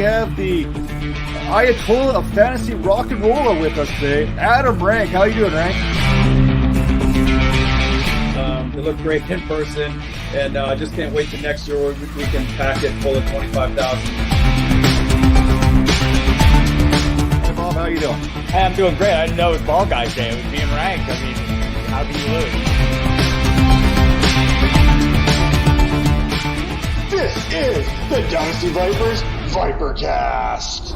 have the Ayatollah of fantasy rock and roll with us today, Adam Rank. How you doing, Rank? They look great in person, and I just can't wait till next year where we can pack it full of 25,000. Hey, Bob, how you doing? Hey, I'm doing great. I didn't know it was Ball Guys Day. It was being ranked. I mean, how do you lose? This is the Dynasty Vipers Vipercast.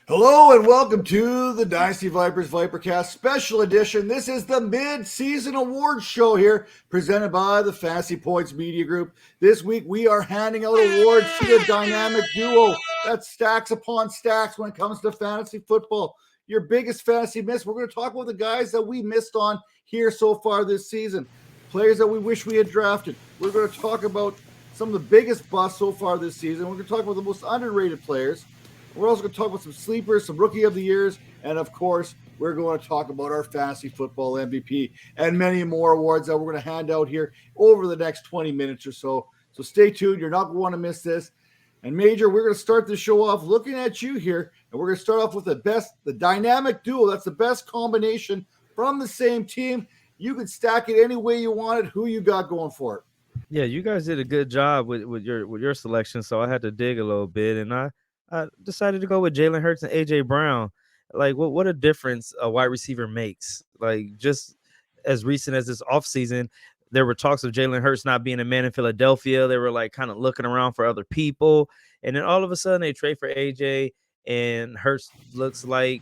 Hello and welcome to the Dynasty Vipers Vipercast Special Edition. This is the Midseason Awards Show here, presented by the Fantasy Points Media Group. This week we are handing out awards to the dynamic duo that stacks upon stacks when it comes to fantasy football. Your biggest fantasy miss. We're going to talk about the guys that we missed on here so far this season. Players that we wish we had drafted. We're going to talk about some of the biggest busts so far this season. We're going to talk about the most underrated players. We're also going to talk about some sleepers, some rookie of the years, and of course, we're going to talk about our fantasy football MVP and many more awards that we're going to hand out here over the next 20 minutes or so. So stay tuned. You're not going to want to miss this. And Major, we're going to start the show off looking at you here, and we're going to start off with the dynamic duo. That's the best combination from the same team. You can stack it any way you want it. Who you got going for it? Yeah, you guys did a good job with your selection, so I had to dig a little bit, and I decided to go with Jalen Hurts and AJ Brown. Like, what a difference a wide receiver makes. Like, just as recent as this offseason, there were talks of Jalen Hurts not being a man in Philadelphia. They were like kind of looking around for other people, and then all of a sudden they trade for AJ, and Hurts looks like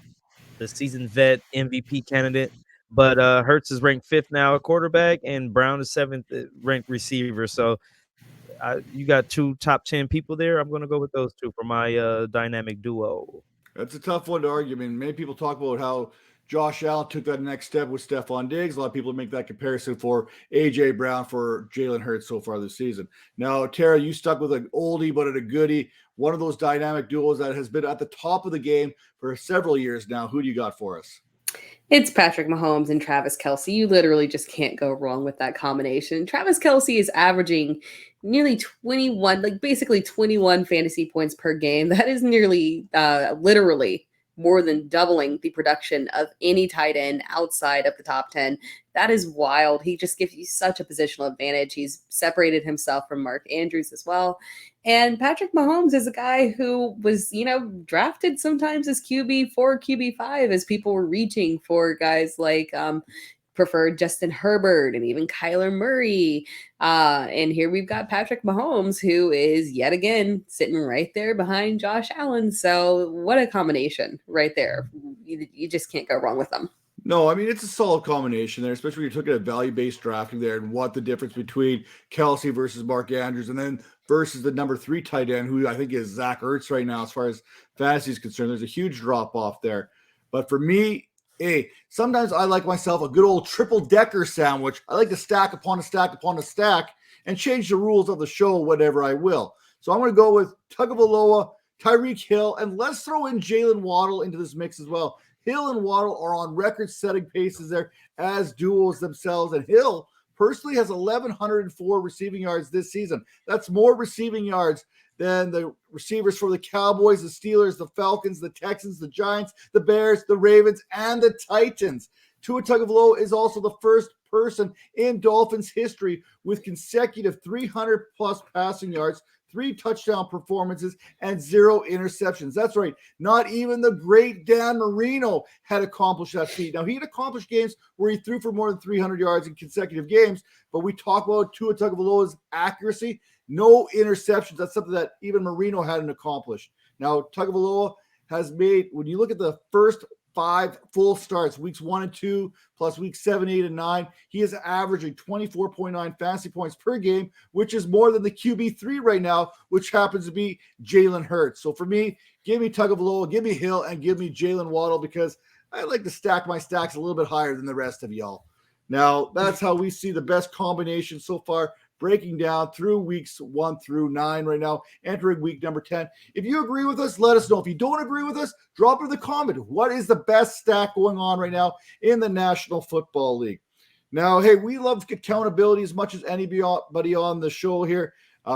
the seasoned vet MVP candidate. But Hurts is ranked 5th now at quarterback, and Brown is 7th ranked receiver. So you got 2 top 10 people there. I'm going to go with those 2 for my dynamic duo. That's a tough one to argue. I mean, many people talk about how Josh Allen took that next step with Stephon Diggs. A lot of people make that comparison for A.J. Brown for Jalen Hurts so far this season. Now, Tera, you stuck with an oldie but a goodie, one of those dynamic duos that has been at the top of the game for several years now. Who do you got for us? It's Patrick Mahomes and Travis Kelce. You literally just can't go wrong with that combination. Travis Kelce is averaging nearly 21, like basically 21 fantasy points per game. That is nearly literally more than doubling the production of any tight end outside of the top 10. That is wild. He just gives you such a positional advantage. He's separated himself from Mark Andrews as well. And Patrick Mahomes is a guy who was, drafted sometimes as QB4, QB5 as people were reaching for guys like preferred Justin Herbert and even Kyler Murray. And here we've got Patrick Mahomes, who is yet again sitting right there behind Josh Allen. So what a combination right there. You just can't go wrong with them. No, I mean, it's a solid combination there, especially when you're looking at value-based drafting there and what the difference between Kelce versus Mark Andrews and then versus the number 3 tight end, who I think is Zach Ertz right now as far as fantasy is concerned. There's a huge drop-off there. But for me, sometimes I like myself a good old triple-decker sandwich. I like to stack upon a stack upon a stack and change the rules of the show whenever I will. So I'm going to go with Tagovailoa, Tyreek Hill, and let's throw in Jalen Waddle into this mix as well. Hill and Waddle are on record-setting paces there as duos themselves, and Hill personally has 1,104 receiving yards this season. That's more receiving yards than the receivers for the Cowboys, the Steelers, the Falcons, the Texans, the Giants, the Bears, the Ravens, and the Titans. Tua Tagovailoa is also the first person in Dolphins history with consecutive 300-plus passing yards, 3 touchdown performances, and 0 interceptions. That's right. Not even the great Dan Marino had accomplished that feat. Now, he had accomplished games where he threw for more than 300 yards in consecutive games, but we talk about Tua Tagovailoa's accuracy. No interceptions. That's something that even Marino hadn't accomplished. Now, Tagovailoa has made, when you look at the first 5 full starts, weeks 1 and 2, plus weeks 7, 8, and 9. He is averaging 24.9 fantasy points per game, which is more than the QB3 right now, which happens to be Jalen Hurts. So for me, give me Tagovailoa, give me Hill, and give me Jalen Waddle because I like to stack my stacks a little bit higher than the rest of y'all. Now, that's how we see the best combination so far breaking down through weeks 1 through 9 right now, entering week number 10. If you agree with us, let us know. If you don't agree with us, drop it in the comment. What is the best stack going on right now in the National Football League? Now, hey, we love accountability as much as anybody on the show here.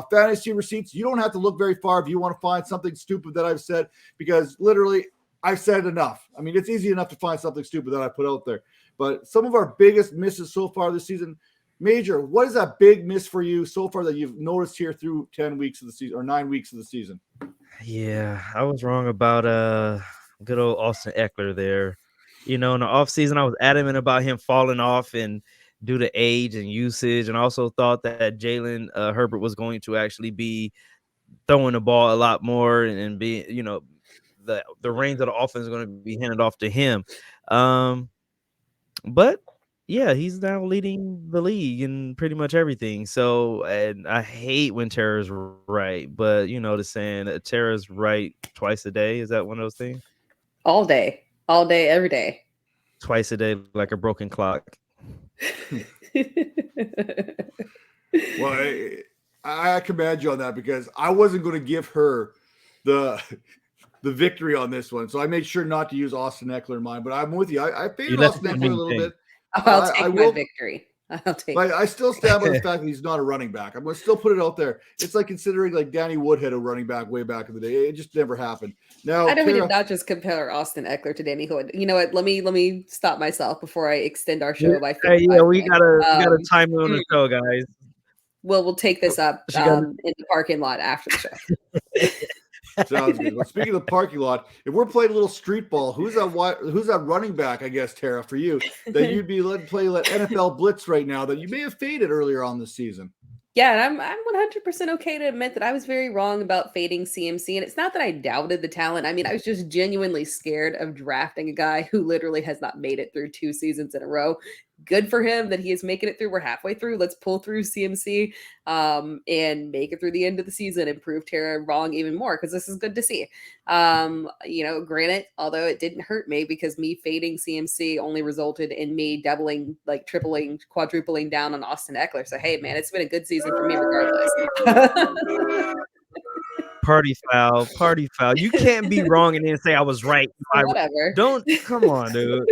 Fantasy receipts, you don't have to look very far if you want to find something stupid that I've said, because literally I've said enough. I mean, it's easy enough to find something stupid that I put out there. But some of our biggest misses so far this season, Major, what is that big miss for you so far that you've noticed here through 10 weeks of the season or 9 weeks of the season? Yeah, I was wrong about good old Austin Eckler there. In the offseason, I was adamant about him falling off and due to age and usage, and also thought that Jalen Herbert was going to actually be throwing the ball a lot more and be, the reins of the offense is going to be handed off to him. But yeah, he's now leading the league in pretty much everything. So, and I hate when Tera's right, but the saying that Tera's right twice a day. Is that one of those things? All day, every day. Twice a day, like a broken clock. Well, I commend you on that, because I wasn't going to give her the victory on this one, so I made sure not to use Austin Eckler in mine. But I'm with you. I favored Austin Eckler a little bit. I'll take my victory. But I still stand by the fact that he's not a running back. I'm going to still put it out there. It's like considering like Danny Woodhead a running back way back in the day. It just never happened. Now, I know we did not just compare Austin Eckler to Danny Hood. You know what? Let me stop myself before I extend our show by 55 yeah, we minutes. gotta time on the show, guys. We'll take this up in the parking lot after the show. Sounds good. Well, speaking of the parking lot, if we're playing a little street ball, who's that running back, I guess, Tera, for you, that you'd be letting play NFL blitz right now that you may have faded earlier on this season? Yeah, and I'm 100% okay to admit that I was very wrong about fading CMC. And it's not that I doubted the talent. I mean, I was just genuinely scared of drafting a guy who literally has not made it through 2 seasons in a row. Good for him that he is making it through. We're halfway through. Let's pull through CMC and make it through the end of the season and prove Tera wrong even more, because this is good to see. Granted, although it didn't hurt me, because me fading CMC only resulted in me doubling, like tripling, quadrupling down on Austin Eckler. So, hey, man, it's been a good season for me regardless. Party foul. You can't be wrong and then say I was right. Whatever. Come on, dude.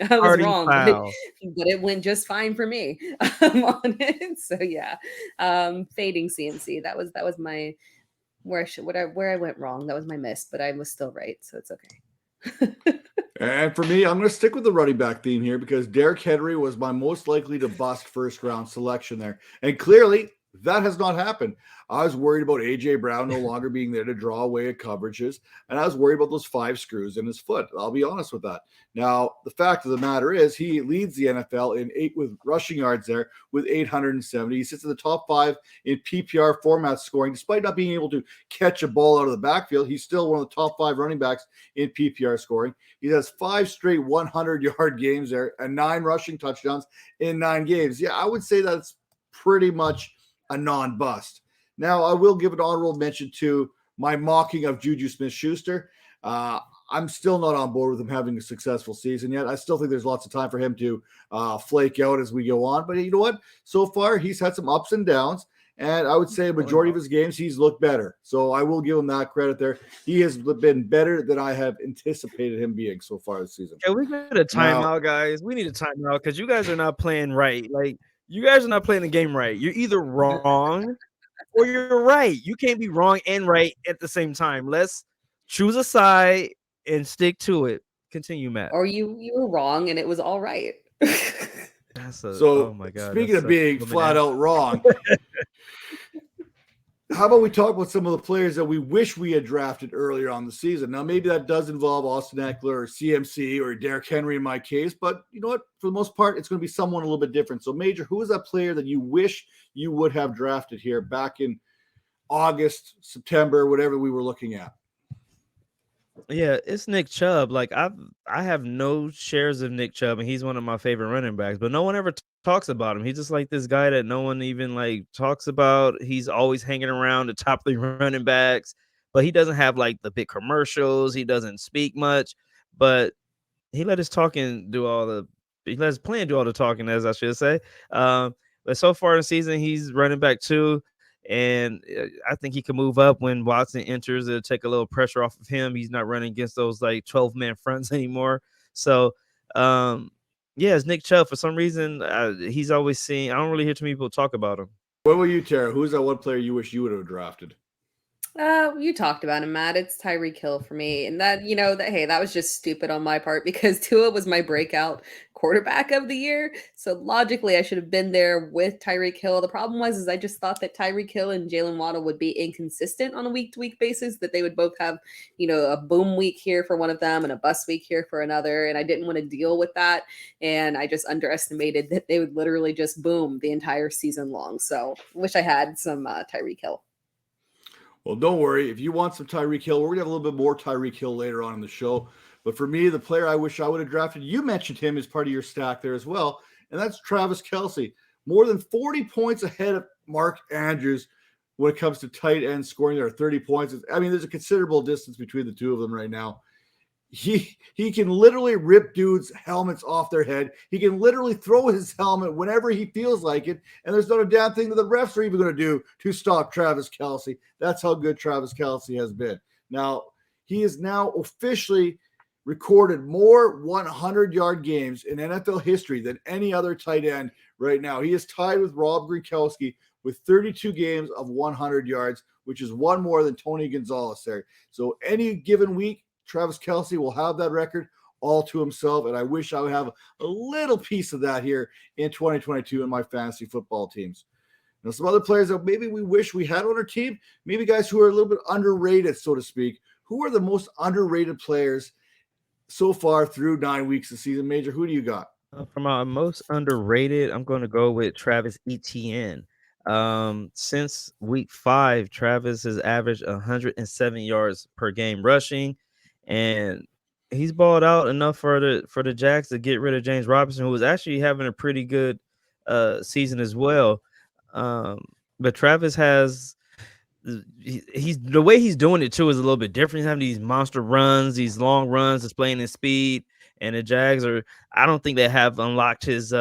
I was wrong, but it went just fine for me on it. So yeah, fading CMC. That was my where I went wrong. That was my miss, but I was still right, so it's okay. And for me, I'm going to stick with the running back theme here, because Derrick Henry was my most likely to bust first round selection there, and clearly that has not happened. I was worried about AJ Brown no longer being there to draw away at coverages, and I was worried about those 5 screws in his foot. I'll be honest with that. Now, the fact of the matter is he leads the NFL in 8 with rushing yards there with 870. He sits in the top 5 in PPR format scoring. Despite not being able to catch a ball out of the backfield, he's still one of the top 5 running backs in PPR scoring. He has 5 straight 100-yard games there and 9 rushing touchdowns in 9 games. Yeah, I would say that's pretty much a non-bust. Now, I will give an honorable mention to my mocking of Juju Smith-Schuster. I'm still not on board with him having a successful season yet. I still think there's lots of time for him to flake out as we go on. But you know what? So far, he's had some ups and downs. And I would say a majority of his games, he's looked better. So I will give him that credit there. He has been better than I have anticipated him being so far this season. Can we get a timeout, guys? We need a timeout, because you guys are not playing right. Like, you guys are not playing the game right. You're either wrong or you're right. You can't be wrong and right at the same time. Let's choose a side and stick to it. Continue, Matt. Or you were wrong and it was all right. Oh my God. Speaking of being flat out wrong, how about we talk about some of the players that we wish we had drafted earlier on the season? Now, maybe that does involve Austin Eckler or CMC or Derrick Henry in my case, but you know what? For the most part, it's going to be someone a little bit different. So, Major, who is that player that you wish you would have drafted here back in August, September, whatever we were looking at? Yeah, it's Nick Chubb. Like, I have no shares of Nick Chubb, and he's one of my favorite running backs, but no one ever talks about him. He's just like this guy that no one even like talks about. He's always hanging around the top 3 running backs, but he doesn't have like the big commercials. He doesn't speak much, but he let his talking do all the he lets playing do all the talking, as I should say. But so far in the season, he's running back 2. And I think he can move up when Watson enters. It'll take a little pressure off of him. He's not running against those like 12-man fronts anymore. So, yeah, it's Nick Chubb. For some reason, he's always seen. I don't really hear too many people talk about him. What about you, Tara? Who's that one player you wish you would have drafted? You talked about him, Matt. It's Tyreek Hill for me. And that, hey, that was just stupid on my part because Tua was my breakout quarterback of the year. So logically, I should have been there with Tyreek Hill. The problem was I just thought that Tyreek Hill and Jalen Waddle would be inconsistent on a week-to-week basis, that they would both have, a boom week here for one of them and a bust week here for another. And I didn't want to deal with that. And I just underestimated that they would literally just boom the entire season long. So wish I had some Tyreek Hill. Well, don't worry. If you want some Tyreek Hill, we're going to have a little bit more Tyreek Hill later on in the show. But for me, the player I wish I would have drafted, you mentioned him as part of your stack there as well, and that's Travis Kelce. More than 40 points ahead of Mark Andrews when it comes to tight end scoring. There are 30 points. I mean, there's a considerable distance between the two of them right now. He can literally rip dudes' helmets off their head. He can literally throw his helmet whenever he feels like it, and there's not a damn thing that the refs are even going to do to stop Travis Kelce. That's how good Travis Kelce has been. Now, he is now officially recorded more 100-yard games in NFL history than any other tight end right now. He is tied with Rob Gronkowski with 32 games of 100 yards, which is one more than Tony Gonzalez there. So any given week, Travis Kelce will have that record all to himself, and I wish I would have a little piece of that here in 2022 in my fantasy football teams. Now, some other players that maybe we wish we had on our team, maybe guys who are a little bit underrated, so to speak. Who are the most underrated players so far through 9 weeks of season? Major, who do you got? For my most underrated, I'm going to go with Travis Etienne. Since week 5, Travis has averaged 107 yards per game rushing, and he's balled out enough for the Jags to get rid of James Robinson, who was actually having a pretty good season as well. But Travis has he's the way he's doing it too is a little bit different. He's having these monster runs, these long runs, displaying his speed, and the Jags I don't think they have unlocked his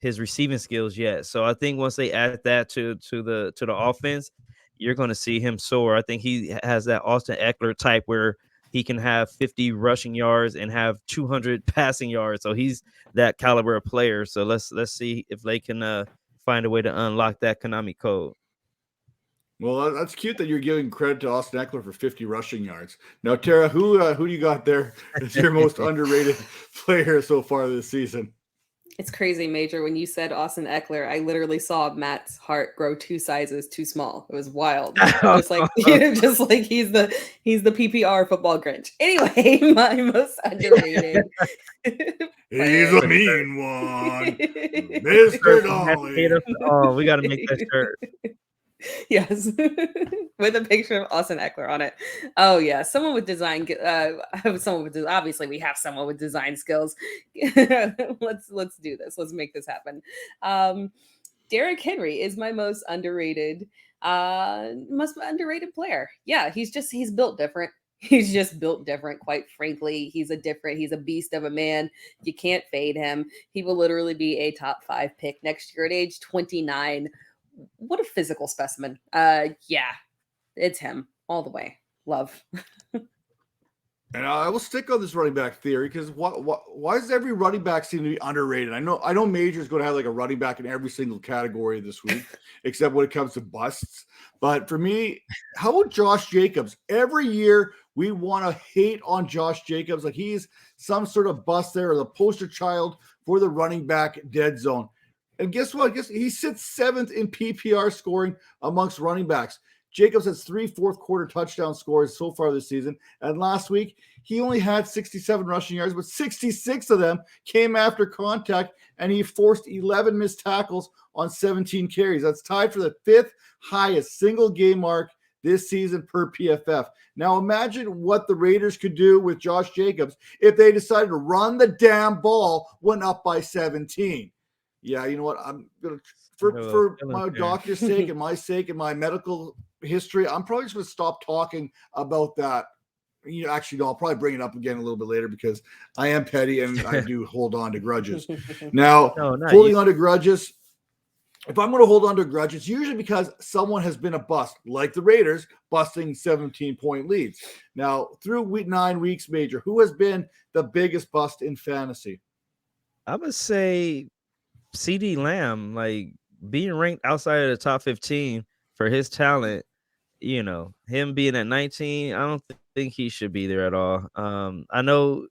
receiving skills yet. So I think once they add that to the offense, you're going to see him soar. I think he has that Austin Eckler type where he can have 50 rushing yards and have 200 passing yards. So he's that caliber of player. So let's see if they can find a way to unlock that Konami code. Well, that's cute that you're giving credit to Austin Eckler for 50 rushing yards. Now, Tara, who do you got there as your most underrated player so far this season? It's crazy, Major. When you said Austin Eckler, I literally saw Matt's heart grow 2 sizes too small. It was wild. Just like he's the PPR football Grinch. Anyway, my most underrated. He's a mean one, Mr. Donnelly. Oh, we got to make that shirt. Yes, with a picture of Austin Eckler on it. Oh yeah, someone with design. Obviously, we have someone with design skills. Let's do this. Let's make this happen. Derrick Henry is my most underrated player. Yeah, he's built different. He's just built different, quite frankly. He's a beast of a man. You can't fade him. He will literally be a top 5 pick next year at age 29. What a physical specimen. Yeah, it's him all the way. Love. And I will stick on this running back theory because why does every running back seem to be underrated? I know Major is going to have like a running back in every single category this week, except when it comes to busts. But for me, how about Josh Jacobs? Every year we want to hate on Josh Jacobs like he's some sort of bust there or the poster child for the running back dead zone. And guess what? Guess he sits 7th in PPR scoring amongst running backs. Jacobs has 3 fourth-quarter touchdown scores so far this season. And last week, he only had 67 rushing yards, but 66 of them came after contact, and he forced 11 missed tackles on 17 carries. That's tied for the 5th highest single-game mark this season per PFF. Now, imagine what the Raiders could do with Josh Jacobs if they decided to run the damn ball when up by 17. Yeah, you know what? I'm going to, for my doctor's sake and my sake and my medical history, I'm probably just going to stop talking about that Actually, no, I'll probably bring it up again a little bit later because I am petty and I do hold on to grudges. Now, holding on to grudges, if I'm going to hold on to a grudge, it's usually because someone has been a bust, like the Raiders busting 17-point leads. Now, through 9 weeks, Major, who has been the biggest bust in fantasy? I would say CD Lamb, like being ranked outside of the top 15 for his talent, him being at 19, I don't think he should be there at all. I know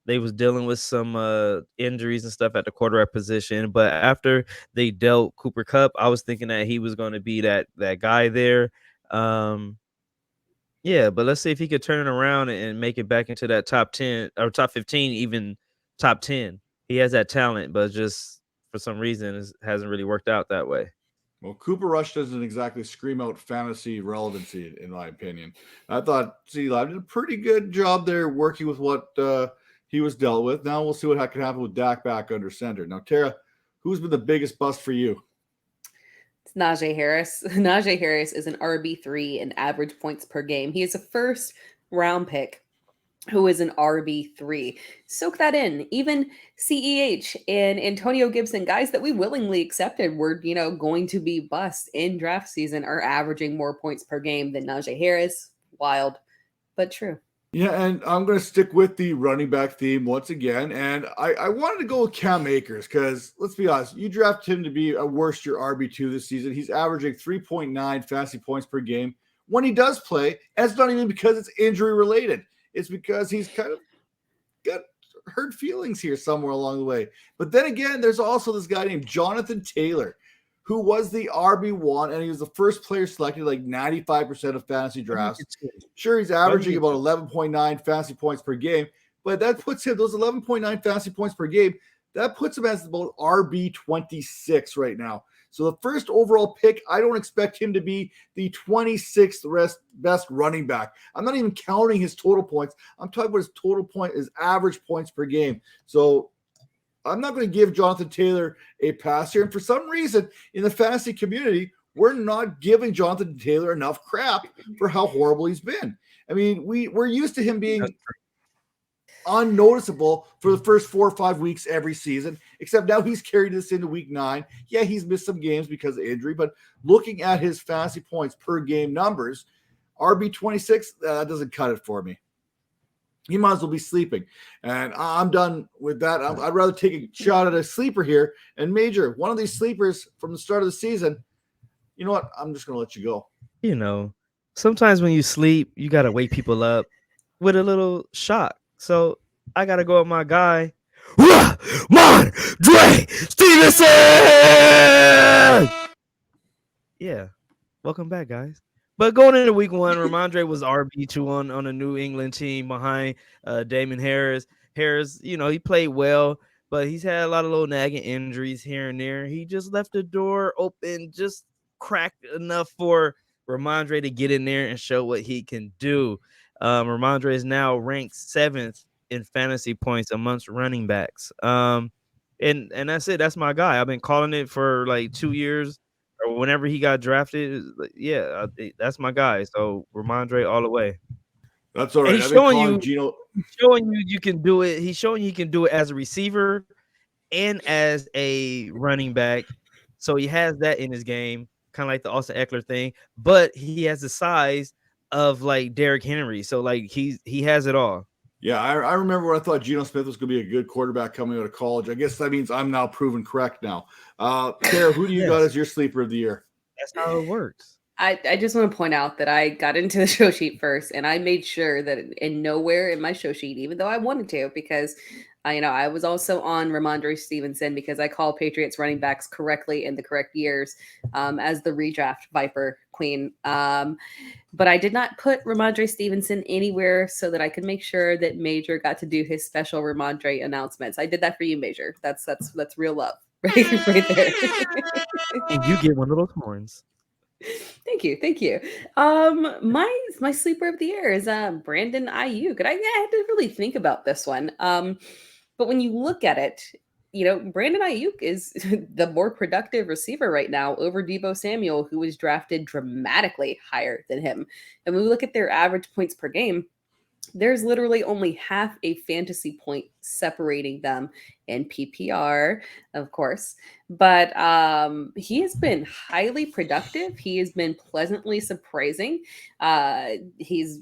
they was dealing with some injuries and stuff at the quarterback position, but after they dealt Cooper Kupp, I was thinking that he was going to be that guy there. Yeah, but let's see if he could turn it around and make it back into that top 10 or top 15, even top 10. He has that talent, but just for some reason it hasn't really worked out that way. Well, Cooper Rush doesn't exactly scream out fantasy relevancy, in my opinion. I thought CD Lamb did a pretty good job there working with what he was dealt with. Now we'll see what can happen with Dak back under center. Now, Tara, who's been the biggest bust for you? It's Najee Harris. Najee Harris is an RB3 in average points per game. He is a first round pick who is an RB3. Soak that in. Even CEH and Antonio Gibson, guys that we willingly accepted were, going to be bust in draft season, are averaging more points per game than Najee Harris. Wild, but true. Yeah, and I'm going to stick with the running back theme once again. And I wanted to go with Cam Akers because, let's be honest, you drafted him to be a worst year RB2 this season. He's averaging 3.9 fantasy points per game when he does play. And it's not even because it's injury related. It's because he's kind of got hurt feelings here somewhere along the way. But then again, there's also this guy named Jonathan Taylor, who was the RB1, and he was the first player selected like 95% of fantasy drafts. Sure, he's averaging about 11.9 fantasy points per game, but that puts him, those 11.9 fantasy points per game, that puts him as about RB26 right now. So the first overall pick, I don't expect him to be the 26th best running back. I'm not even counting his total points. I'm talking about his average points per game. So I'm not going to give Jonathan Taylor a pass here. And for some reason in the fantasy community, we're not giving Jonathan Taylor enough crap for how horrible he's been. I mean, we're used to him being unnoticeable for the first 4 or 5 weeks every season, except now he's carried this into week 9. Yeah, he's missed some games because of injury, but looking at his fantasy points per game numbers, RB26, that doesn't cut it for me. He might as well be sleeping. And I'm done with that. I'd rather take a shot at a sleeper here. And Major, one of these sleepers from the start of the season, you know what? I'm just going to let you go. Sometimes when you sleep, you got to wake people up with a little shock. So I got to go with my guy, Ramondre Stevenson! Yeah. Welcome back, guys. But going into week 1, Ramondre was RB2 on a New England team behind Damon Harris. Harris, he played well, but he's had a lot of little nagging injuries here and there. He just left the door open, just cracked enough for Ramondre to get in there and show what he can do. Ramondre is now ranked 7th in fantasy points amongst running backs. And that's it. That's my guy. I've been calling it for like 2 years. Or whenever he got drafted, that's my guy. So Ramondre all the way. That's all right. He's showing you you can do it. He's showing you can do it as a receiver and as a running back. So he has that in his game, kind of like the Austin Eckler thing. But he has the size of like Derrick Henry. So like he has it all. Yeah, I remember when I thought Geno Smith was going to be a good quarterback coming out of college. I guess that means I'm now proven correct now. Tara, who do you got as your sleeper of the year? That's how it works. I just want to point out that I got into the show sheet first, and I made sure that in nowhere in my show sheet, even though I wanted to, because I was also on Ramondre Stevenson because I call Patriots running backs correctly in the correct years as the redraft Viper queen. But I did not put Ramondre Stevenson anywhere so that I could make sure that Major got to do his special Ramondre announcements. I did that for you, Major. That's real love right there. And you get one of those horns. Thank you. My sleeper of the year is Brandon Ayuk. And I had to really think about this one. But when you look at it, Brandon Ayuk is the more productive receiver right now over Deebo Samuel, who was drafted dramatically higher than him. And when we look at their average points per game, There's literally only half a fantasy point separating them in PPR, of course. But he has been highly productive. He has been pleasantly surprising. He's,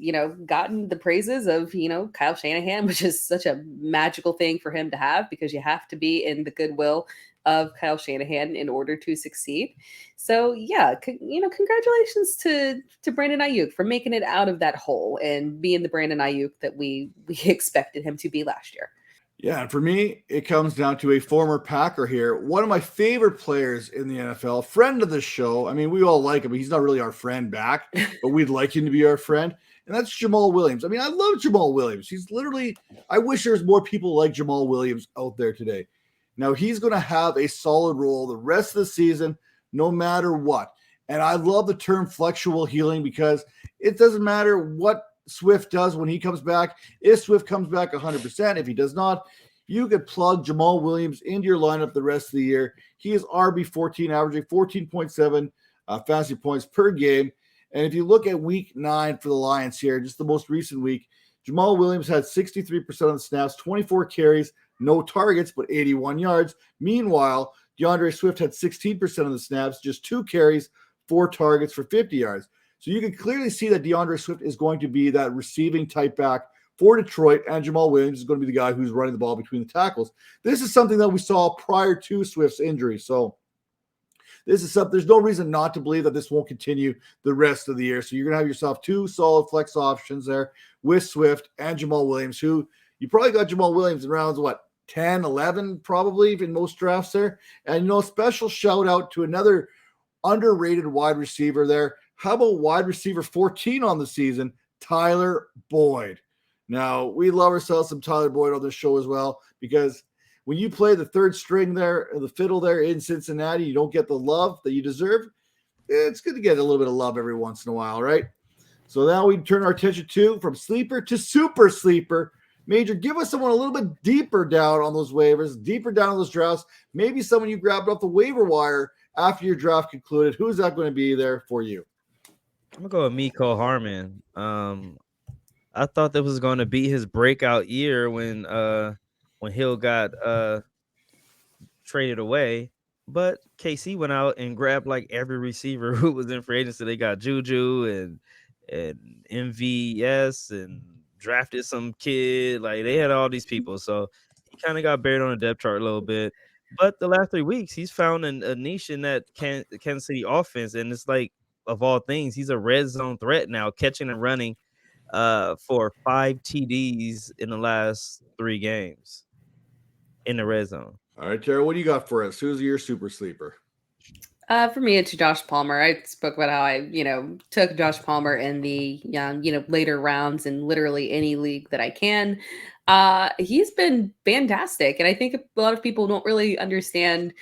gotten the praises of, Kyle Shanahan, which is such a magical thing for him to have because you have to be in the goodwill of Kyle Shanahan in order to succeed. So yeah, congratulations to Brandon Ayuk for making it out of that hole and being the Brandon Ayuk that we expected him to be last year. Yeah, and for me, it comes down to a former Packer here. One of my favorite players in the NFL, friend of the show. I mean, we all like him, but he's not really our friend back, but we'd like him to be our friend. And that's Jamal Williams. I mean, I love Jamal Williams. He's literally, I wish there was more people like Jamal Williams out there today. Now, he's going to have a solid role the rest of the season, no matter what. And I love the term flexible healing because it doesn't matter what Swift does when he comes back. If Swift comes back 100%, if he does not, you could plug Jamal Williams into your lineup the rest of the year. He is RB14, averaging 14.7 fantasy points per game. And if you look at week 9 for the Lions here, just the most recent week, Jamal Williams had 63% of the snaps, 24 carries, no targets, but 81 yards. Meanwhile, DeAndre Swift had 16% of the snaps, just 2 carries, 4 targets for 50 yards. So you can clearly see that DeAndre Swift is going to be that receiving type back for Detroit, and Jamal Williams is going to be the guy who's running the ball between the tackles. This is something that we saw prior to Swift's injury. So this is something, there's no reason not to believe that this won't continue the rest of the year. So you're going to have yourself 2 solid flex options there with Swift and Jamal Williams, who you probably got Jamal Williams in rounds, 10, 11, probably in most drafts there. And, special shout out to another underrated wide receiver there. How about wide receiver 14 on the season, Tyler Boyd? Now, we love ourselves some Tyler Boyd on this show as well, because when you play the third string there, the fiddle there in Cincinnati, you don't get the love that you deserve. It's good to get a little bit of love every once in a while, right? So now we turn our attention to from sleeper to super sleeper. Major, give us someone a little bit deeper down on those waivers, deeper down on those drafts. Maybe someone you grabbed off the waiver wire after your draft concluded. Who's that going to be there for you? I'm gonna go with Miko Harmon. I thought that was going to be his breakout year when Hill got traded away, but KC went out and grabbed like every receiver who was in free agency. They got Juju and MVS and drafted some kid. Like they had all these people, so he kind of got buried on the depth chart a little bit. But the last 3 weeks, he's found a niche in that Kansas City offense, and it's like, of all things, he's a red zone threat now, catching and running for 5 TDs in the last 3 games in the red zone. All right, Tara, what do you got for us? Who's your super sleeper? For me, it's Josh Palmer. I spoke about how I, took Josh Palmer in the, later rounds in literally any league that I can. He's been fantastic. And I think a lot of people don't really understand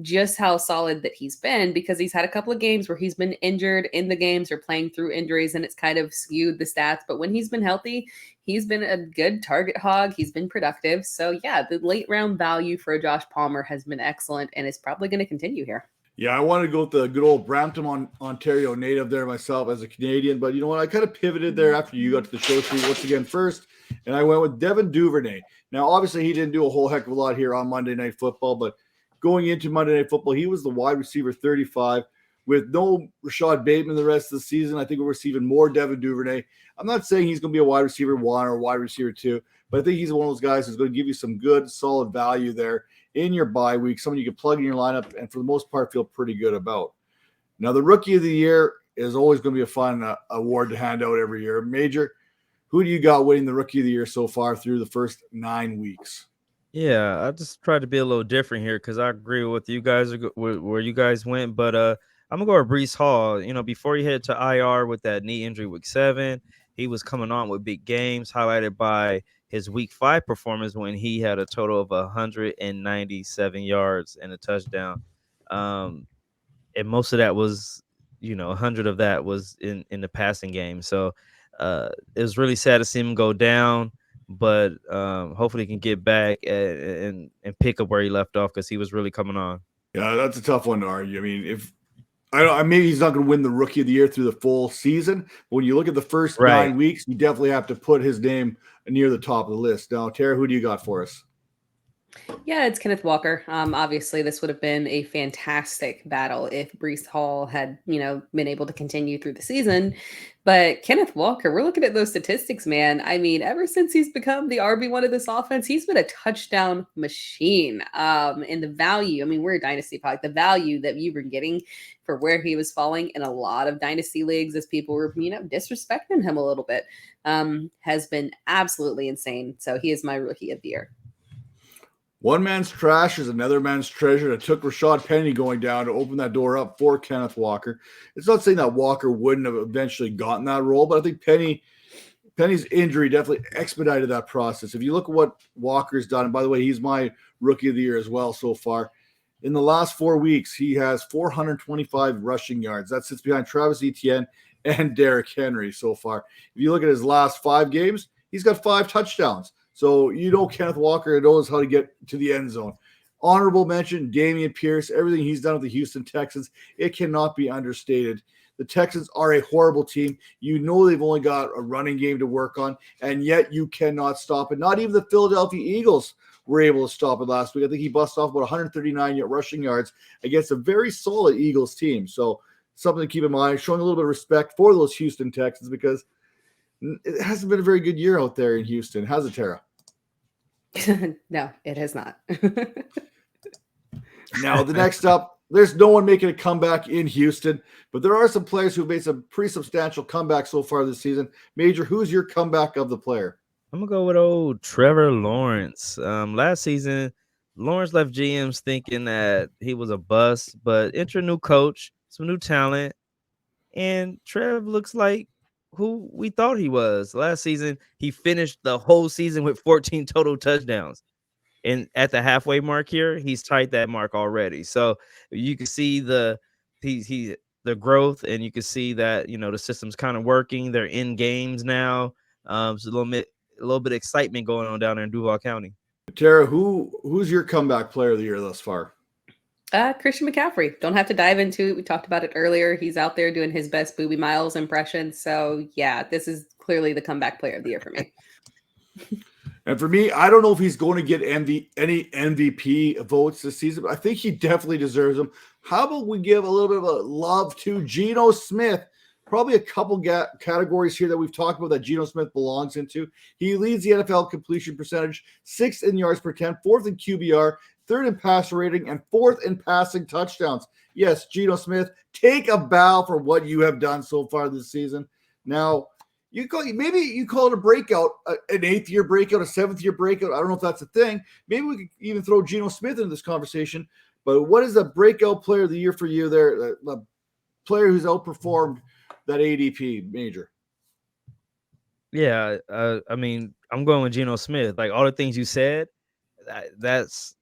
just how solid that he's been, because he's had a couple of games where he's been injured in the games or playing through injuries, and it's kind of skewed the stats. But when he's been healthy, he's been a good target hog. He's been productive. So yeah, the late round value for Josh Palmer has been excellent and is probably going to continue here. Yeah, I wanted to go with the good old Brampton, Ontario native there myself as a Canadian, but you know what? I kind of pivoted there after you got to the show sheet once again first, and I went with Devin Duvernay. Now, obviously, he didn't do a whole heck of a lot here on Monday Night Football, but going into Monday Night Football, he was the wide receiver 35 with no Rashad Bateman the rest of the season. I think we're receiving more Devin Duvernay. I'm not saying he's going to be a wide receiver 1 or a wide receiver 2, but I think he's one of those guys who's going to give you some good, solid value there in your bye week, someone you can plug in your lineup and for the most part feel pretty good about. Now, the Rookie of the Year is always going to be a fun award to hand out every year. Major, who do you got winning the Rookie of the Year so far through the first 9 weeks? Yeah, I just tried to be a little different here because I agree with you guys where you guys went, but I'm gonna go with Breece Hall. Before he headed to IR with that knee injury week 7, he was coming on with big games, highlighted by his week 5 performance when he had a total of 197 yards and a touchdown. And most of that was, 100 of that was in the passing game. So it was really sad to see him go down, but hopefully he can get back and pick up where he left off because he was really coming on. Yeah, that's a tough one to argue. I mean, if I don't. Maybe he's not going to win the Rookie of the Year through the full season. But when you look at the first Right. 9 weeks, you definitely have to put his name near the top of the list. Now, Tara, who do you got for us? Yeah, it's Kenneth Walker. Obviously, this would have been a fantastic battle if Brees Hall had, been able to continue through the season. But Kenneth Walker, we're looking at those statistics, man. I mean, ever since he's become the RB1 of this offense, he's been a touchdown machine. And the value, I mean, we're a dynasty product. The value that you were getting for where he was falling in a lot of dynasty leagues as people were, disrespecting him a little bit, has been absolutely insane. So he is my Rookie of the Year. One man's trash is another man's treasure. It took Rashad Penny going down to open that door up for Kenneth Walker. It's not saying that Walker wouldn't have eventually gotten that role, but I think Penny's injury definitely expedited that process. If you look at what Walker's done, and by the way, he's my Rookie of the Year as well so far. In the last 4 weeks, he has 425 rushing yards. That sits behind Travis Etienne and Derrick Henry so far. If you look at his last 5 games, he's got 5 touchdowns. So Kenneth Walker knows how to get to the end zone. Honorable mention, Dameon Pierce, everything he's done with the Houston Texans, it cannot be understated. The Texans are a horrible team. They've only got a running game to work on, and yet you cannot stop it. Not even the Philadelphia Eagles were able to stop it last week. I think he busted off about 139 rushing yards against a very solid Eagles team. So something to keep in mind, showing a little bit of respect for those Houston Texans because it hasn't been a very good year out there in Houston. Has it, Tara? No, it has not. Now, the next up, there's no one making a comeback in Houston, but there are some players who've made some pretty substantial comebacks so far this season. Major, who's your comeback of the player? I'm gonna go with old Trevor Lawrence. Last season, Lawrence left GMs thinking that he was a bust, but enter a new coach, some new talent, and Trev looks like who we thought he was. Last season, he finished the whole season with 14 total touchdowns. And at the halfway mark here, he's tied that mark already. So you can see the growth, and you can see that the system's kind of working. They're in games now. It's a little bit of excitement going on down there in Duval County. Tara, who's your comeback player of the year thus far? Christian McCaffrey. Don't have to dive into it. We talked about it earlier. He's out there doing his best Booby Miles impression. So yeah, this is clearly the comeback player of the year for me. And for me, I don't know if he's going to get any MVP votes this season, but I think he definitely deserves them. How about we give a little bit of a love to Geno Smith? Probably a couple categories here that we've talked about that Geno Smith belongs into. He leads the NFL completion percentage, 6th in yards per attempt, 4th in QBR, 3rd in passer rating, and 4th in passing touchdowns. Yes, Geno Smith, take a bow for what you have done so far this season. Now, maybe you call it a breakout, an 8th-year breakout, a 7th-year breakout. I don't know if that's a thing. Maybe we could even throw Geno Smith into this conversation. But what is the breakout player of the year for you there? The player who's outperformed that ADP, Major? Yeah, I mean, I'm going with Geno Smith. Like all the things you said, that's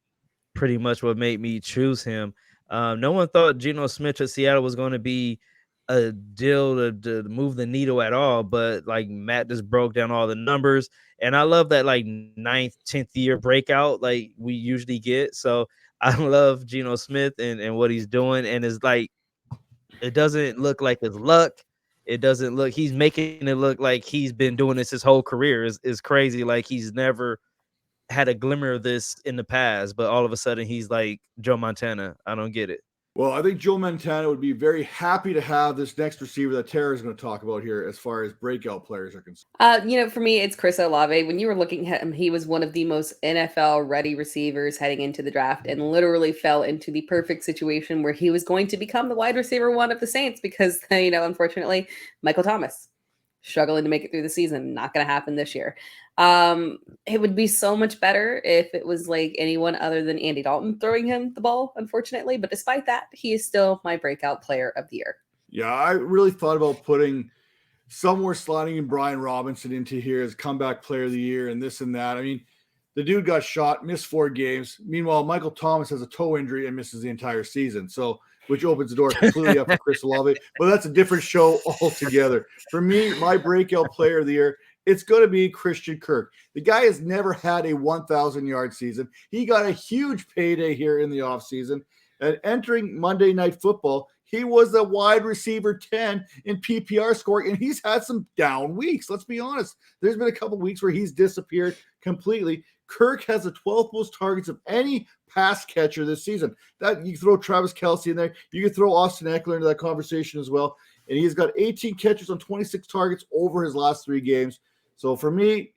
pretty much what made me choose him. No one thought Geno Smith to Seattle was going to be a deal to move the needle at all, but like Matt just broke down all the numbers, and I love that like 9th, 10th year breakout like we usually get. So I love Geno Smith and what he's doing, and it's like it doesn't look like his luck. It doesn't look, he's making it look like he's been doing this his whole career. Is crazy. Like he's never had a glimmer of this in the past, but all of a sudden he's like Joe Montana. I don't get it. Well, I think Joe Montana would be very happy to have this next receiver that Tara is going to talk about here as far as breakout players are concerned. For me, it's Chris Olave. When you were looking at him, he was one of the most NFL-ready receivers heading into the draft and literally fell into the perfect situation where he was going to become the wide receiver one of the Saints because, unfortunately, Michael Thomas struggling to make it through the season. Not going to happen this year. It would be so much better if it was like anyone other than Andy Dalton throwing him the ball, unfortunately. But despite that, he is still my breakout player of the year. Yeah, I really thought about putting somewhere sliding in Brian Robinson into here as comeback player of the year and this and that. I mean, the dude got shot, missed 4 games. Meanwhile, Michael Thomas has a toe injury and misses the entire season. So, which opens the door completely up for Chris Olave. But that's a different show altogether. For me, my breakout player of the year, it's going to be Christian Kirk. The guy has never had a 1,000-yard season. He got a huge payday here in the offseason. And entering Monday Night Football, he was a wide receiver 10 in PPR scoring, and he's had some down weeks. Let's be honest. There's been a couple weeks where he's disappeared completely. Kirk has the 12th most targets of any pass catcher this season. That you can throw Travis Kelce in there. You can throw Austin Eckler into that conversation as well. And he's got 18 catches on 26 targets over his last 3 games. So for me,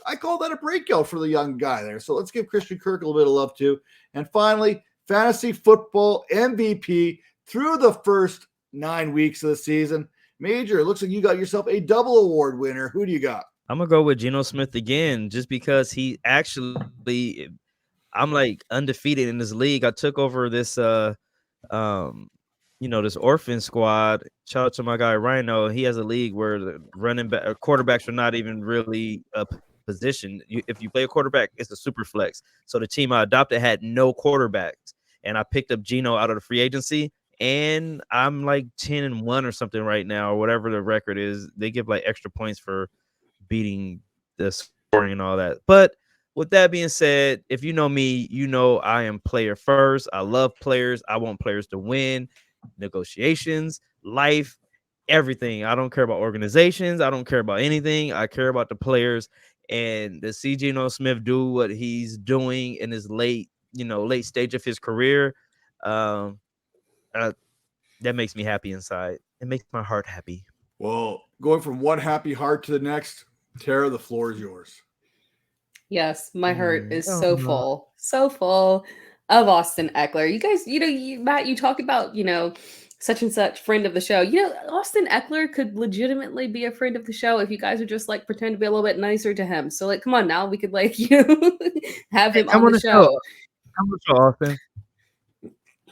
I call that a breakout for the young guy there. So let's give Christian Kirk a little bit of love too. And finally, fantasy football MVP through the first 9 weeks of the season. Major, it looks like you got yourself a double award winner. Who do you got? I'm gonna go with Geno Smith again, just because he actually, I'm like undefeated in this league. I took over this this orphan squad. Shout out to my guy Rhino. He has a league where the running back quarterbacks are not even really a position. If you play a quarterback, it's a super flex. So the team I adopted had no quarterbacks, and I picked up Geno out of the free agency. And I'm like 10-1 or something right now, or whatever the record is. They give like extra points for beating the scoring and all that. But with that being said, if you know me, you know I am player first. I love players. I want players to win. Negotiations, life, everything. I don't care about organizations. I don't care about anything. I care about the players. And to see Geno Smith do what he's doing in his late stage of his career, that makes me happy inside. It makes my heart happy. Well, going from one happy heart to the next, Tara, the floor is yours. Yes, my heart is so full of Austin Eckler. You guys, Matt, you talk about, such and such friend of the show. Austin Eckler could legitimately be a friend of the show if you guys would just like pretend to be a little bit nicer to him. So like, come on now, we could like, have him on the show. Come on, Austin.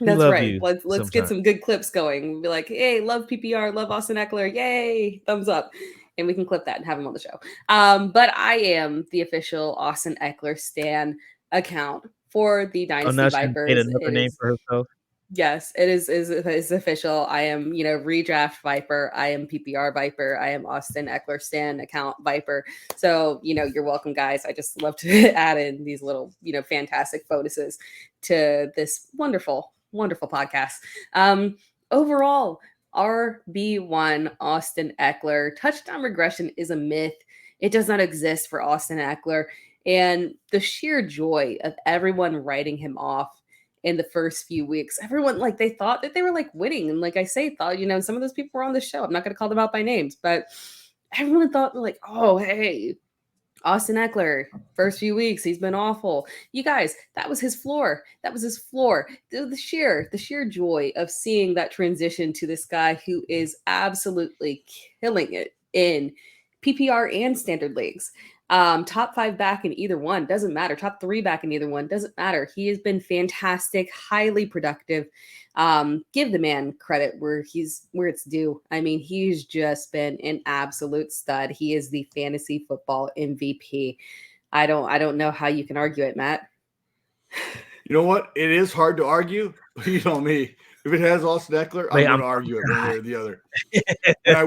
That's right. Let's get some good clips going. Be like, hey, love PPR, love Austin Eckler, yay, thumbs up. And we can clip that and have him on the show. But I am the official Austin Eckler stan account for the Dynasty Vipers. Made another name for herself. Yes, it is official. I am, redraft Viper. I am PPR Viper. I am Austin Eckler stan account Viper. So, you're welcome, guys. I just love to add in these little, fantastic bonuses to this wonderful podcast. Overall, RB1 Austin Eckler. Touchdown regression is a myth. It does not exist for Austin Eckler. And the sheer joy of everyone writing him off in the first few weeks, everyone, they thought that they were, winning. And like I say, thought, some of those people were on the show. I'm not going to call them out by names, but everyone thought, oh, hey, Austin Eckler, first few weeks, he's been awful. You guys, that was his floor. The sheer joy of seeing that transition to this guy who is absolutely killing it in PPR and standard leagues. Top 5 back in either one, doesn't matter. Top 3 back in either one, doesn't matter. He has been fantastic, highly productive. Give the man credit where it's due. I mean, he's just been an absolute stud. He is the fantasy football MVP. I don't know how you can argue it, Matt. You know what? It is hard to argue, but you know me. If it has Austin Eckler, I'm going to argue it one way or the other. And I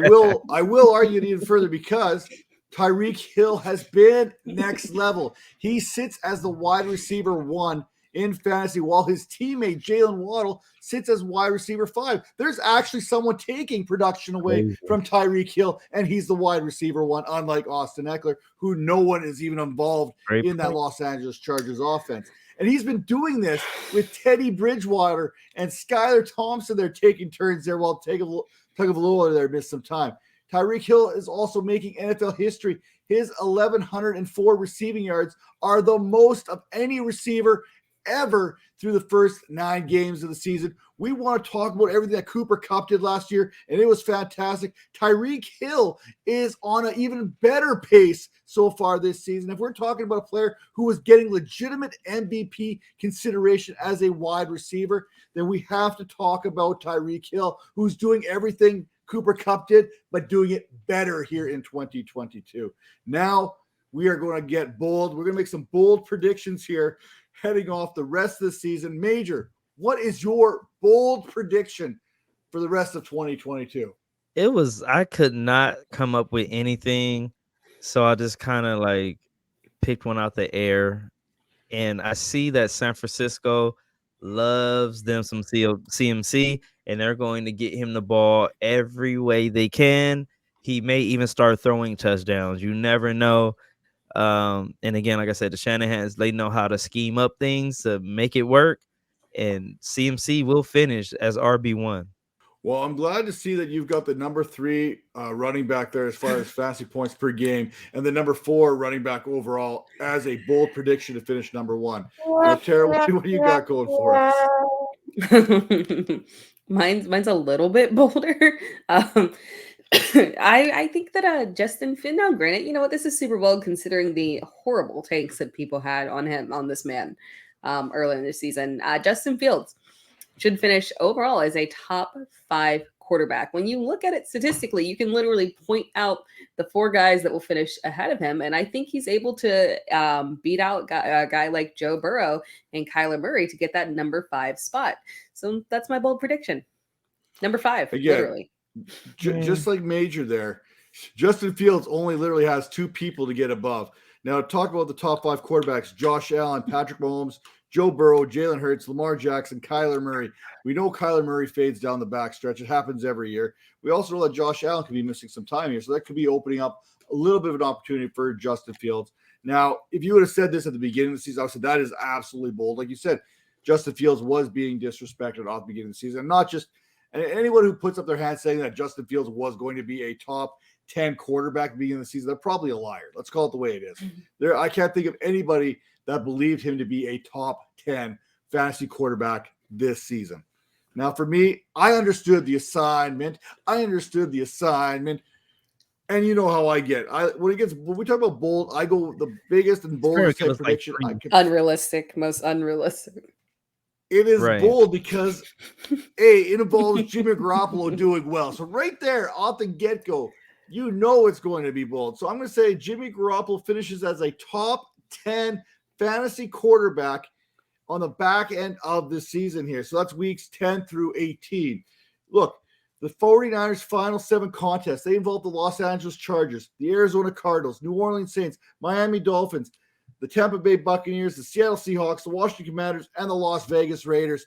will argue it even further because Tyreek Hill has been next level. He sits as the wide receiver 1 in fantasy, while his teammate Jalen Waddle sits as wide receiver 5. There's actually someone taking production away from Tyreek Hill, and he's the wide receiver 1, unlike Austin Eckler, who no one is even involved in that Los Angeles Chargers offense. And he's been doing this with Teddy Bridgewater and Skylar Thompson. They're taking turns there while Tagovailoa there missed some time. Tyreek Hill is also making NFL history. His 1,104 receiving yards are the most of any receiver ever through the first 9 games of the season. We want to talk about everything that Cooper Kupp did last year, and it was fantastic. Tyreek Hill is on an even better pace so far this season. If we're talking about a player who was getting legitimate MVP consideration as a wide receiver, then we have to talk about Tyreek Hill, who's doing everything Cooper Kupp did, but doing it better here in 2022. Now we are going to get bold. We're going to make some bold predictions here heading off the rest of the season. Major, what is your bold prediction for the rest of 2022? I could not come up with anything. So I just kind of picked one out the air. And I see that San Francisco loves them some CMC. and they're going to get him the ball every way they can. He may even start throwing touchdowns. You never know. And again, like I said, the Shanahans, they know how to scheme up things to make it work. And CMC will finish as RB1. Well, I'm glad to see that you've got the number 3 running back there as far as fantasy points per game, and the number 4 running back overall as a bold prediction to finish number 1. Now, Tara, what do you got going for us? Mine's a little bit bolder. I think that Justin Finn. Now, granted, you know what, this is super bold considering the horrible takes that people had on this man early in the season. Justin Fields should finish overall as a top 5 quarterback. When you look at it statistically, you can literally point out the 4 guys that will finish ahead of him. And I think he's able to beat out a guy like Joe Burrow and Kyler Murray to get that number 5 spot. So that's my bold prediction. Number 5, Again, literally. Just like Major there, Justin Fields only literally has 2 people to get above. Now, talk about the top 5 quarterbacks: Josh Allen, Patrick Mahomes, Joe Burrow, Jalen Hurts, Lamar Jackson, Kyler Murray. We know Kyler Murray fades down the backstretch. It happens every year. We also know that Josh Allen could be missing some time here, so that could be opening up a little bit of an opportunity for Justin Fields. Now, if you would have said this at the beginning of the season, I would say that is absolutely bold. Like you said, Justin Fields was being disrespected off the beginning of the season. Not just anyone who puts up their hand saying that Justin Fields was going to be a top 10 quarterback at the beginning of the season, they're probably a liar. Let's call it the way it is. I can't think of anybody that believed him to be a top 10 fantasy quarterback this season. Now, for me, I understood the assignment. And you know how I get. When we talk about bold, I go the biggest and boldest type prediction. Unrealistic, most unrealistic. It is bold because, it involves Jimmy Garoppolo doing well. So right there, off the get-go, you know it's going to be bold. So I'm going to say Jimmy Garoppolo finishes as a top 10 fantasy quarterback on the back end of the season here. So that's weeks 10 through 18. Look, the 49ers' final 7 contests, they involve the Los Angeles Chargers, the Arizona Cardinals, New Orleans Saints, Miami Dolphins, the Tampa Bay Buccaneers, the Seattle Seahawks, the Washington Commanders, and the Las Vegas Raiders.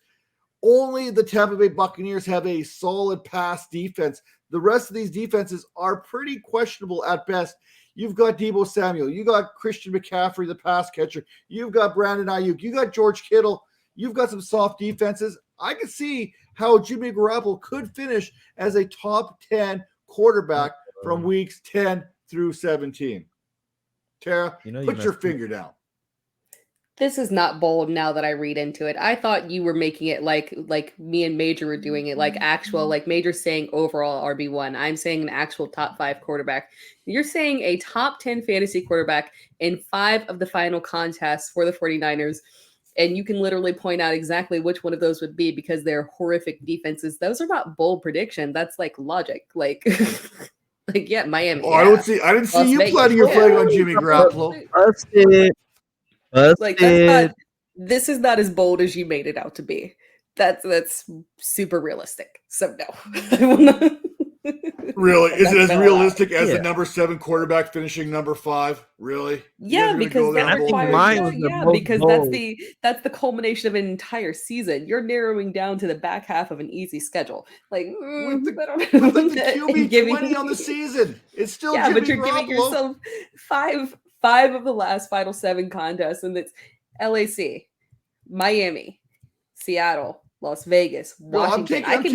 Only the Tampa Bay Buccaneers have a solid pass defense. The rest of these defenses are pretty questionable at best. You've got Deebo Samuel. You got Christian McCaffrey, the pass catcher. You've got Brandon Ayuk. You got George Kittle. You've got some soft defenses. I can see how Jimmy Garoppolo could finish as a top 10 quarterback from weeks 10 through 17. Tara, put your finger down. This is not bold now that I read into it. I thought you were making it like me and Major were doing it, like actual, like Major saying overall RB1. I'm saying an actual top 5 quarterback. You're saying a top 10 fantasy quarterback in 5 of the final contests for the 49ers. And you can literally point out exactly which one of those would be because they're horrific defenses. Those are not bold prediction. That's like logic. Like, yeah, Miami. Oh, yeah. I didn't see you planting your flag on Jimmy Garoppolo. Like this is not as bold as you made it out to be. That's super realistic. So no. Really? Is it as realistic as the number 7 quarterback finishing number 5? Really? Yeah, because that requires that's the culmination of an entire season. You're narrowing down to the back half of an easy schedule. Like with the QB 20 on the season. It's still Jimmy but you're Garoppolo. giving yourself five of the last final 7 contests, and it's LAC, Miami, Seattle, Las Vegas, Washington. I can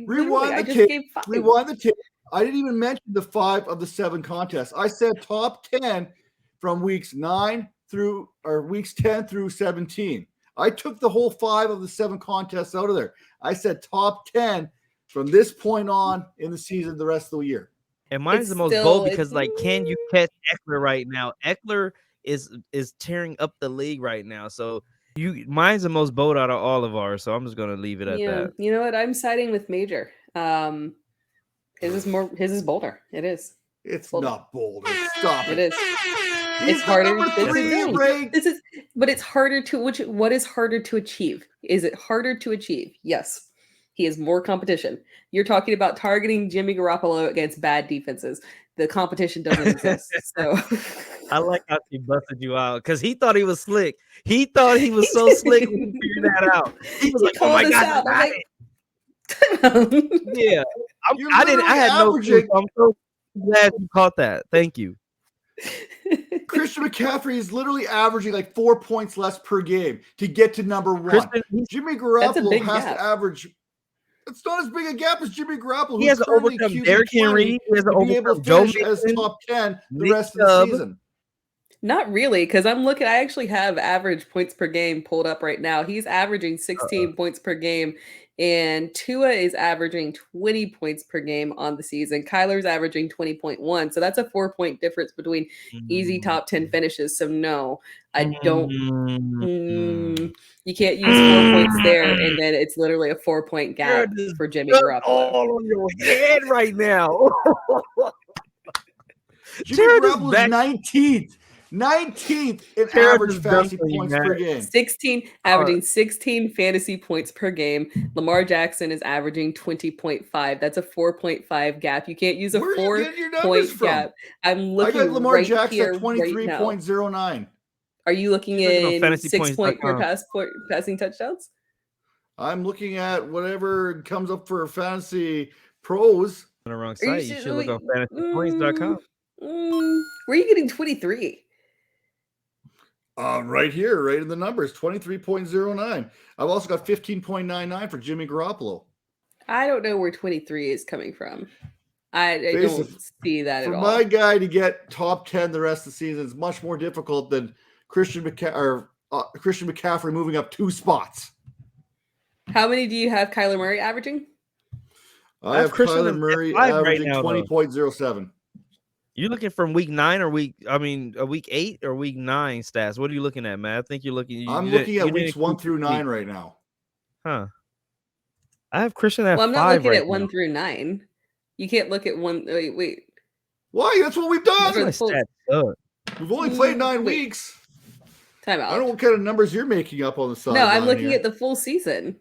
rewind the tape. I didn't even mention the 5 of the 7 contests. I said top 10 from weeks 10 through 17. I took the whole 5 of the 7 contests out of there. I said top 10 from this point on in the season, the rest of the year. And mine's the most bold because, can you catch Eckler right now? Eckler is tearing up the league right now. So mine's the most bold out of all of ours. So I'm just gonna leave it at that. You know what? I'm siding with Major. His is bolder. It is. It's bolder. Not bolder. Stop it. It is. It's harder. But it's harder to what is harder to achieve? Is it harder to achieve? Yes. He has more competition. You're talking about targeting Jimmy Garoppolo against bad defenses. The competition doesn't exist. So I like how she busted you out because he thought he was slick. He thought he was so slick when he figured that out. He was like, "Oh my god, I got it." Yeah, I had no clue. I'm so glad you caught that. Thank you. Christian McCaffrey is literally averaging like 4 points less per game to get to number one. Jimmy Garoppolo has to average. It's not as big a gap as Jimmy Garoppolo. He has to overcome Derrick Henry. He has to overcome Joe Mixon as top 10 the rest of the season. Not really, because I'm looking. I actually have average points per game pulled up right now. He's averaging 16 points per game, and Tua is averaging 20 points per game on the season. Kyler's averaging 20.1, so that's a 4-point difference between easy top 10 finishes. So no, I don't. You can't use 4 points there, and then it's literally a 4-point gap for Jimmy Garoppolo. All on your head right now. Jimmy Garoppolo's 19th in average fantasy points per game. Averaging 16 fantasy points per game. Lamar Jackson is averaging 20.5. That's a 4.5 gap. You can't use a 4-point gap. I'm looking I got Lamar right Jackson here, at 23.09. Are you looking in 6 point per passing touchdowns? I'm looking at whatever comes up for fantasy pros. On the wrong site. You should look on fantasypoints.com. Where are you getting 23? Right here, right in the numbers, 23.09. I've also got 15.99 for Jimmy Garoppolo. I don't know where 23 is coming from. I don't see that at all. For my guy to get top 10 the rest of the season is much more difficult than Christian McCaffrey moving up 2 spots. How many do you have Kyler Murray averaging? I have Kyler Murray averaging 20.07. You looking from week 9 or week 8 or week 9 stats? What are you looking at, man? I think you're looking. I'm looking at weeks 1 through 9 right now. Huh. I have Christian at 5. Well, I'm not looking right at 1 now. through 9. You can't look at 1. Wait. Why? That's what we've done. We've only played 9 weeks. Time out. I don't know what kind of numbers you're making up on the side. No, I'm looking at the full season.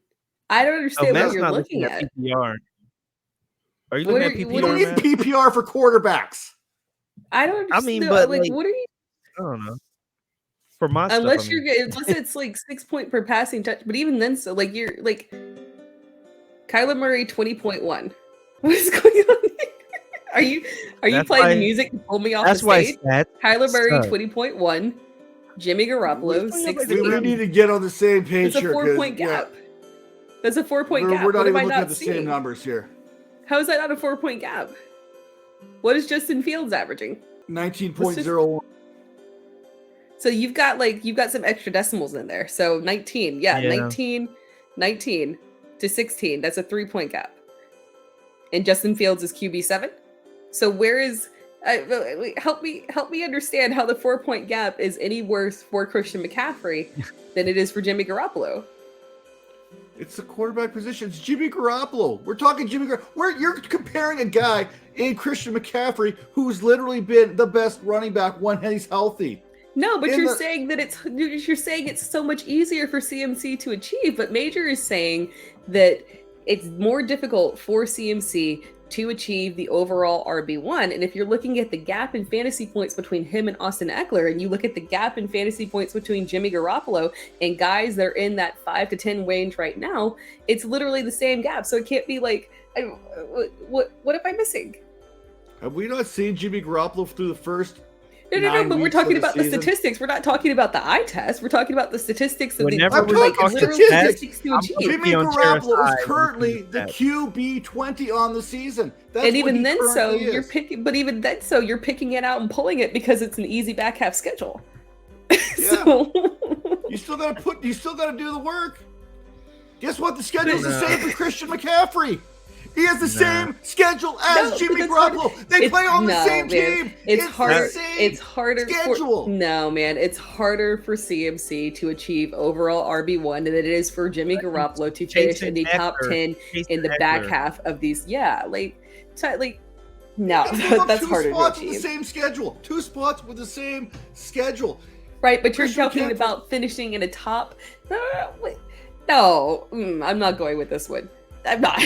I don't understand what you're looking at. PPR. Are you looking at PPR? We don't need PPR for quarterbacks. I don't understand. I mean, but what are you? I don't know. For my unless stuff, unless it's like 6 point per passing touch, but even then, so like you're like Kyler Murray 20.1. What is going on here? Are you playing the music to pull me off the stage? Kyler Murray 20.1. Jimmy Garoppolo 16. We need to get on the same page here. It's a 4-point gap. That's a 4-point gap. We're not even looking at the same numbers here. How is that not a 4-point gap? What is Justin Fields averaging? 19.01. So you've got some extra decimals in there. So 19, 19 to 16. That's a 3-point gap. And Justin Fields is QB7. So where is help me understand how the 4-point gap is any worse for Christian McCaffrey than it is for Jimmy Garoppolo. It's the quarterback position. It's Jimmy Garoppolo. We're talking Jimmy Garoppolo. You're comparing a guy in Christian McCaffrey who's literally been the best running back when he's healthy. No, but you're saying it's so much easier for CMC to achieve. But Major is saying that it's more difficult for CMC to achieve the overall RB1. And if you're looking at the gap in fantasy points between him and Austin Eckler, and you look at the gap in fantasy points between Jimmy Garoppolo and guys that are in that 5 to 10 range right now, it's literally the same gap. So it can't be like, what am I missing? Have we not seen Jimmy Garoppolo through the first? No, but we're talking about the statistics. We're not talking about the eye test. We're talking about the statistics of Jimmy Garoppolo is currently the QB 20 on the season. And even then, you're picking it out and pulling it because it's an easy back half schedule. Yeah. You still gotta do the work. Guess what? The schedule's the same for Christian McCaffrey. He has the same schedule as Jimmy Garoppolo. They play on the same team. It's harder. It's harder. Schedule. It's harder for CMC to achieve overall RB1 than it is for Jimmy Garoppolo to finish in the top 10 in the back half of these. Yeah, no, that's harder to achieve. With the same schedule. 2 spots with the same schedule. Right, but you're talking about finishing in a top. No, I'm not going with this one. I'm not.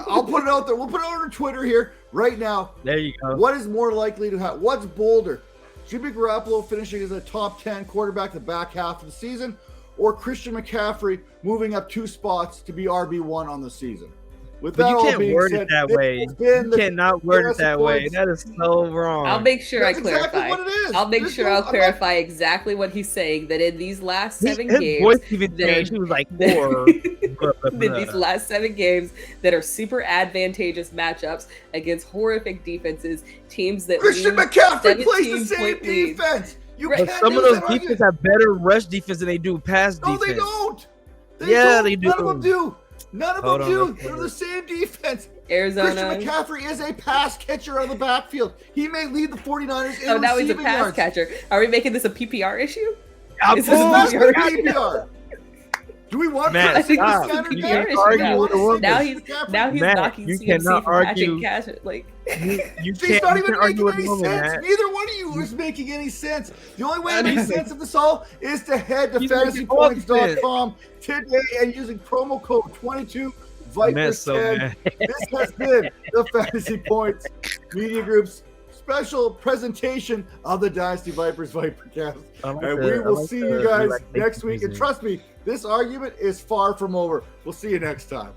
I'll put it out there. We'll put it on Twitter here right now. There you go. What is more likely to happen? What's bolder? Jimmy Garoppolo finishing as a top 10 quarterback the back half of the season, or Christian McCaffrey moving up 2 spots to be RB1 on the season? With But that you all can't being word said, it that this way. has been You the cannot word it fantasy that way. points. That is so wrong. I'll make sure That's I exactly clarify. what it is. I'll make There's sure no- I'll I'm not- clarify exactly what he's saying. That in these last 7 His games, voice even that are- changed. He was like 4. blah, blah, in blah. these last 7 games that are super advantageous matchups against horrific defenses, teams that Christian lead McCaffrey plays the 17 same point leads. defense. You Right. can't But some of use those that argument. defenses have better rush defense than they do pass No, defense. they don't. Yeah, they None of do. them do. None of Hold them on, do. let's They're go. the same defense. Arizona. Christian McCaffrey is a pass catcher out of the backfield. He may lead the 49ers in Oh, now he's a receiving pass yards. catcher. Are we making this a PPR issue? I'm Is this It's a not PPR? PPR. Do we want Matt, I think Christian this is a McCaffrey? You PPR can't issue argue now. with a woman. Now he's Matt, knocking you CMC cannot from argue. catching cash. Like You He's can't, not you even can't argue making with a any woman, sense. Matt. Neither one of you is making any sense. The only way to make He's sense of this all is to head to He's making all the fantasypoints.com today and using promo code 22 Matt's so Viper10. mad. This has been the Fantasy Points Media Group's special presentation of the Dynasty Vipers Vipercast. I like And the- we I will like see the you guys relaxation next week. And music. trust me, this argument is far from over. We'll see you next time.